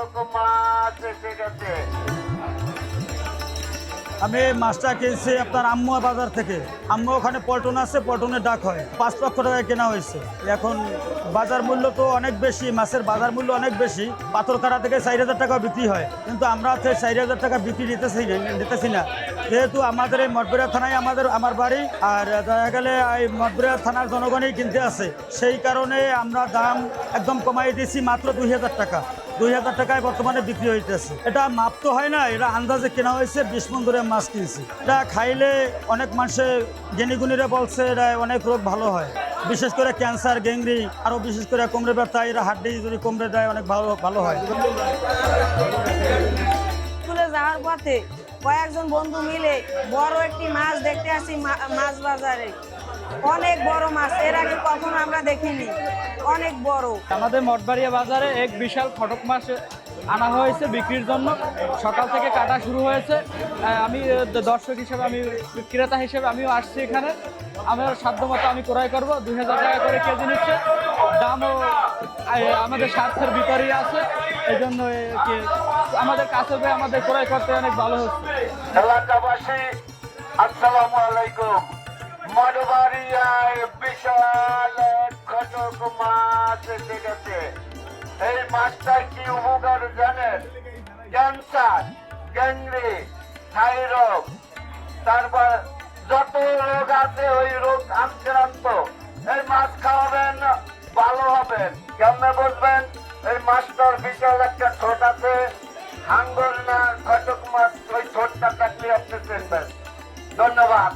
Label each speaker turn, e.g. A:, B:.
A: ঘটক মাছ এসে গেছে।
B: আমি মাছটা কিনছি আপনার আম্মুয়া বাজার থেকে। আম্মু ওখানে পল্টন আছে, পল্টনের ডাক হয় 5 লক্ষ টাকায় কেনা হয়েছে। এখন বাজার মূল্য তো অনেক বেশি, মাছের বাজার মূল্য অনেক বেশি। পাথরকাটা থেকে 4,000 টাকা বিক্রি হয়, কিন্তু আমরা 4,000 টাকা বিক্রি নিতেছি না। যেহেতু আমাদের এই মঠবেড়িয়া থানায় আমার বাড়ি, আর দেখা গেলে এই মঠবেড়িয়া থানার জনগণই কিনতে আছে, সেই কারণে আমরা দাম একদম কমাই দিয়েছি মাত্র 2,000 টাকা। 2,000 টাকায় বর্তমানে বিক্রি হইতেছে। এটা মাপ তো হয় না, এটা আন্দাজে কেনা হয়েছে। 20 মণ ধরে মাছ কিনছি। এটা খাইলে অনেক মানুষে জ্ঞানীগুণীরা বলছে এটা অনেক রোগ ভালো হয়, বিশেষ করে ক্যান্সার, গ্যাংরি, আরও বিশেষ করে কোমরে ব্যথা, এরা হাড্ডি যদি কোমরে দেয় অনেক ভালো হয়।
C: স্কুলে যাওয়ার পথে কয়েকজন বন্ধু মিলে বড় একটি মাছ দেখতে আসি মাছ বাজারে। অনেক বড় মাছ, এর আগে কখনো আমরা দেখিনি, অনেক বড়।
D: আমাদের মঠবাড়িয়া বাজারে এক বিশাল ঘটক মাছ আনা হয়েছে বিক্রির জন্য। সকাল থেকে কাটা শুরু হয়েছে। আমি দর্শক হিসেবে, আমি ক্রেতা হিসেবে আমিও আসছি এখানে। আমার সাধ্যমতো আমি ক্রয় করবো। 2,000 টাকা করে কেজি নিচ্ছে। দামও আমাদের স্বার্থের ভিতরেই আছে, এই জন্য আমাদের কাছে আমাদের ক্রয় করতে অনেক ভালো হচ্ছে।
A: এলাকাবাসী আসসালামু আলাইকুম। মঠবাড়িয়ায় বিশাল ঘটক মাছ এসে গেছে। এই মাছটা কি উপকার জানেন? ক্যান্সার, গ্যাংরি, থাইরয়েড, তারপর যত রোগ আছে ওই রোগ আক্রান্ত এই মাছ খাওয়াবেন, ভালো হবেন। কেমনে বুঝবেন? এই মাছটার বিশাল একটা ঠোঁট আছে, হাঙ্গর না ঘটক মাছ, ওই ঠোঁটটা থাকলে আপনি চিনবেন। ধন্যবাদ।